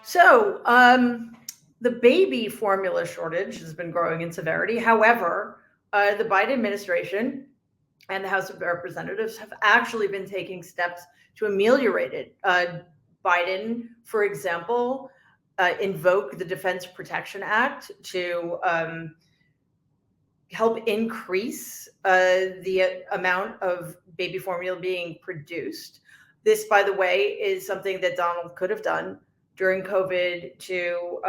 So, the baby formula shortage has been growing in severity. However, the Biden administration and the House of Representatives have actually been taking steps to ameliorate it. Biden, for example, invoked the Defense Protection Act to help increase the amount of baby formula being produced. This, by the way, is something that Donald could have done during COVID to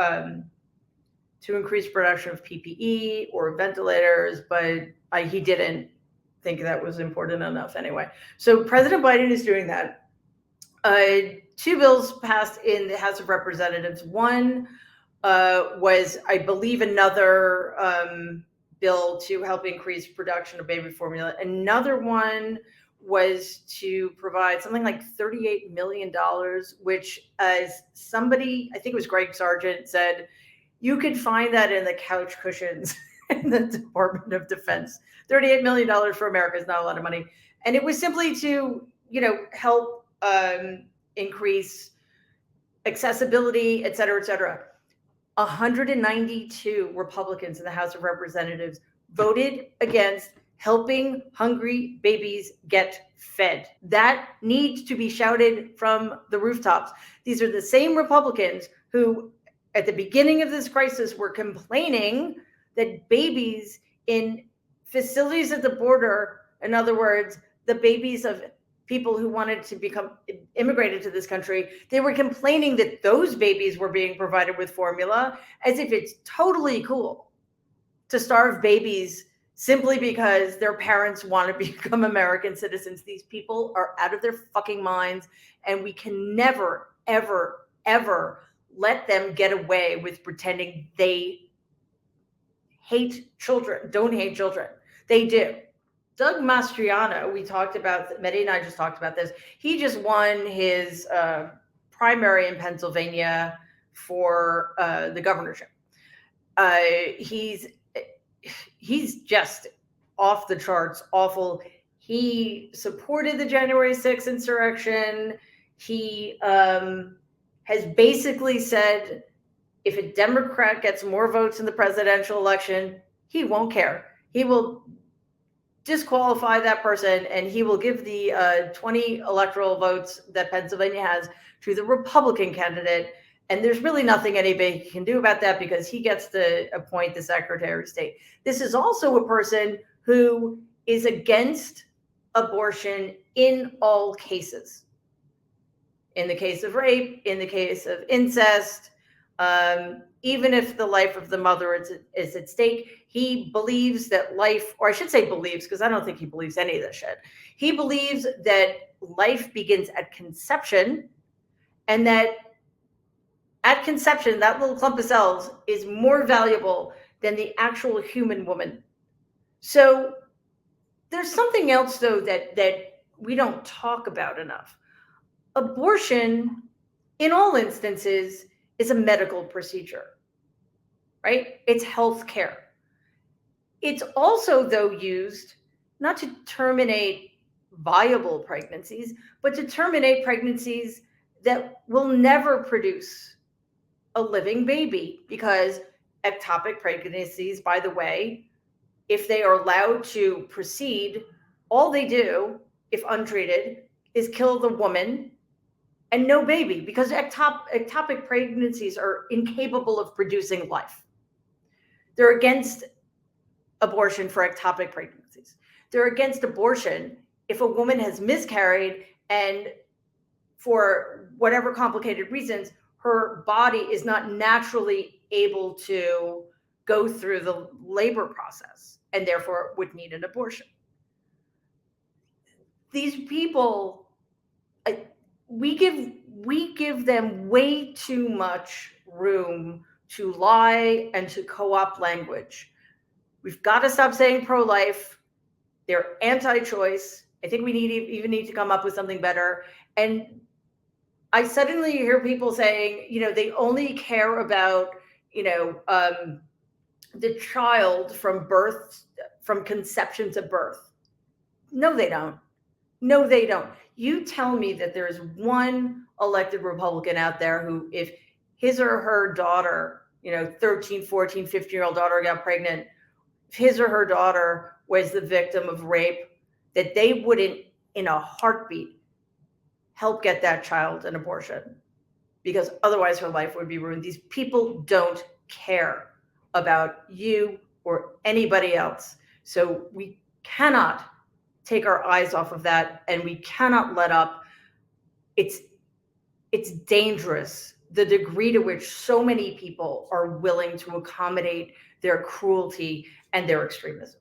increase production of PPE or ventilators, but he didn't think that was important enough anyway. So President Biden is doing that. Two bills passed in the House of Representatives. One was, I believe, another bill to help increase production of baby formula. Another one was to provide something like $38 million, which, as somebody, I think it was Greg Sargent, said, you could find that in the couch cushions in the Department of Defense. $38 million for America is not a lot of money. And it was simply to, help increase accessibility, et cetera, et cetera. 192 Republicans in the House of Representatives voted against helping hungry babies get fed. That needs to be shouted from the rooftops. These are the same Republicans who, at the beginning of this crisis, were complaining that babies in facilities at the border, in other words, the babies of people who wanted to become immigrated to this country, they were complaining that those babies were being provided with formula, as if it's totally cool to starve babies simply because their parents want to become American citizens. These people are out of their fucking minds, and we can never, ever, ever let them get away with pretending they hate children, don't hate children. They do. Doug Mastriano, we talked about, Mehdi and I just talked about this. He just won his primary in Pennsylvania for the governorship. He's just off the charts, awful. He supported the January 6th insurrection. He has basically said, if a Democrat gets more votes in the presidential election, he won't care. He will disqualify that person, and he will give the 20 electoral votes that Pennsylvania has to the Republican candidate. And there's really nothing anybody can do about that because he gets to appoint the Secretary of State. This is also a person who is against abortion in all cases. In the case of rape, in the case of incest, even if the life of the mother is at stake, he believes that life, or I should say believes, because I don't think he believes any of this shit. He believes that life begins at conception, and that at conception, that little clump of cells is more valuable than the actual human woman. So there's something else, though, that we don't talk about enough. Abortion, in all instances, is a medical procedure, right? It's health care. It's also, though, used not to terminate viable pregnancies, but to terminate pregnancies that will never produce a living baby, because ectopic pregnancies, by the way, if they are allowed to proceed, all they do, if untreated, is kill the woman and no baby, because ectopic pregnancies are incapable of producing life. They're against abortion for ectopic pregnancies. They're against abortion if a woman has miscarried and, for whatever complicated reasons, her body is not naturally able to go through the labor process and therefore would need an abortion. These people, we give them way too much room to lie and to co-opt language. We've got to stop saying pro-life. They're anti-choice. I think we even need to come up with something better. And I suddenly hear people saying, they only care about, the child from birth, from conception to birth. No, they don't. No, they don't. You tell me that there's one elected Republican out there who, if his or her daughter, 13, 14, 15-year-old daughter got pregnant, if his or her daughter was the victim of rape, that they wouldn't, in a heartbeat, help get that child an abortion, because otherwise her life would be ruined. These people don't care about you or anybody else. So we cannot take our eyes off of that, and we cannot let up. It's dangerous, the degree to which so many people are willing to accommodate their cruelty and their extremism.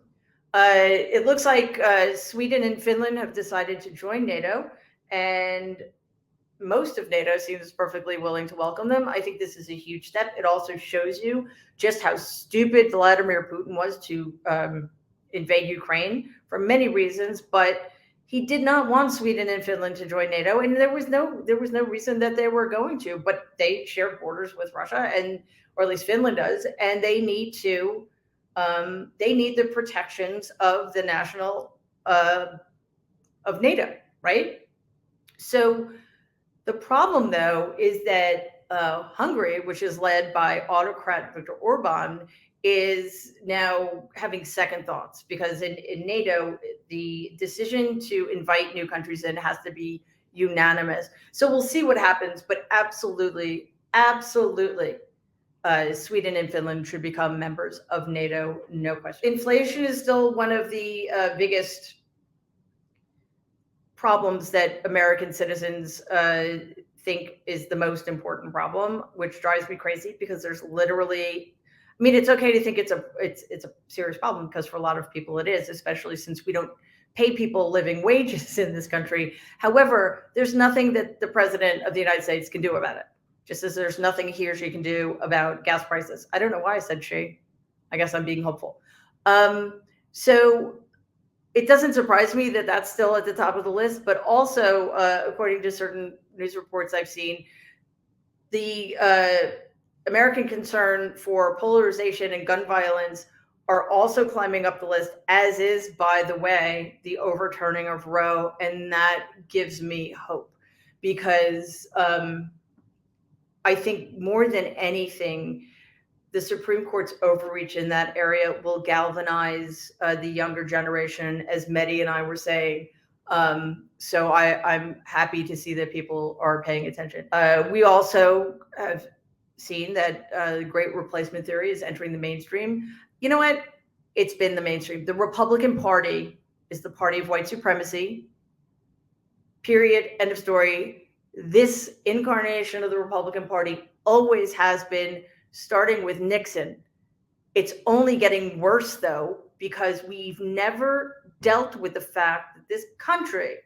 It looks like Sweden and Finland have decided to join NATO, and most of NATO seems perfectly willing to welcome them. I think this is a huge step. It also shows you just how stupid Vladimir Putin was to invade Ukraine for many reasons, but he did not want Sweden and Finland to join NATO, and there was no reason that they were going to. But they share borders with Russia, or at least Finland does, and they need to. They need the protections of the national of NATO, right? So the problem, though, is that Hungary, which is led by autocrat Viktor Orban, is now having second thoughts, because in NATO, the decision to invite new countries in has to be unanimous. So we'll see what happens, but absolutely, Sweden and Finland should become members of NATO, no question. Inflation is still one of the biggest problems that American citizens think is the most important problem, which drives me crazy, because there's literally, I mean, it's okay to think it's a serious problem, because for a lot of people it is, especially since we don't pay people living wages in this country. However, there's nothing that the president of the United States can do about it, just as there's nothing he or she can do about gas prices. I don't know why I said she. I guess I'm being hopeful. So it doesn't surprise me that that's still at the top of the list, but also, according to certain news reports I've seen, the American concern for polarization and gun violence are also climbing up the list, as is, by the way, the overturning of Roe, and that gives me hope, because I think more than anything, the Supreme Court's overreach in that area will galvanize the younger generation, as Mehdi and I were saying. So I'm happy to see that people are paying attention. We also have seen that great replacement theory is entering the mainstream. You know what? It's been the mainstream. The Republican Party is the party of white supremacy. Period. End of story. This incarnation of the Republican Party always has been, starting with Nixon. It's only getting worse, though, because we've never dealt with the fact that this country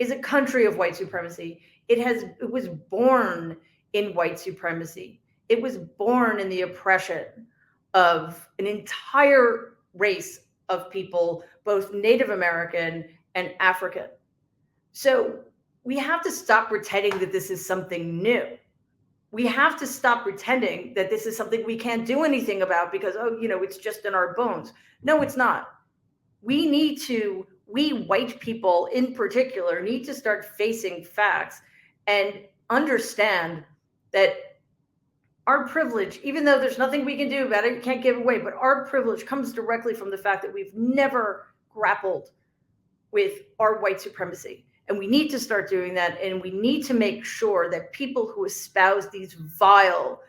is a country of white supremacy. It was born in white supremacy. It was born in the oppression of an entire race of people, both Native American and African. So we have to stop pretending that this is something new. We have to stop pretending that this is something we can't do anything about because, it's just in our bones. No, it's not. We white people in particular, need to start facing facts and understand that our privilege, even though there's nothing we can do about it, you can't give away, but our privilege comes directly from the fact that we've never grappled with our white supremacy. And we need to start doing that. And we need to make sure that people who espouse these vile,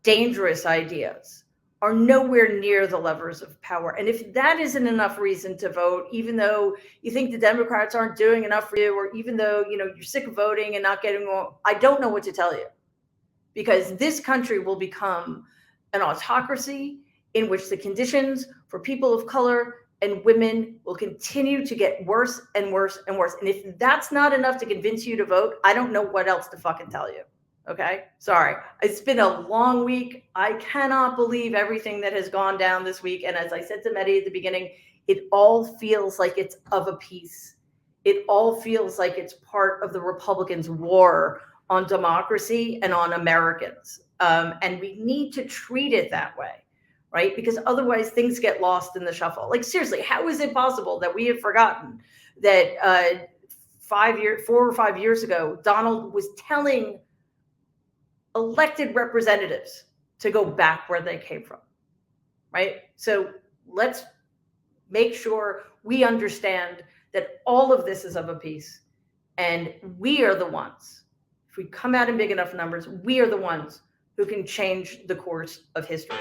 dangerous ideas are nowhere near the levers of power. And if that isn't enough reason to vote, even though you think the Democrats aren't doing enough for you, or even though, you're sick of voting and not getting more, I don't know what to tell you. Because this country will become an autocracy in which the conditions for people of color and women will continue to get worse and worse and worse. And if that's not enough to convince you to vote, I don't know what else to fucking tell you. Okay? Sorry. It's been a long week. I cannot believe everything that has gone down this week. And as I said to Mehdi at the beginning, it all feels like it's of a piece. It all feels like it's part of the Republicans' war on democracy and on Americans. And we need to treat it that way. Right? Because otherwise things get lost in the shuffle. Like, seriously, how is it possible that we have forgotten that 4 or 5 years ago, Donald was telling elected representatives to go back where they came from, right? So let's make sure we understand that all of this is of a piece, and we are the ones, if we come out in big enough numbers, we are the ones who can change the course of history.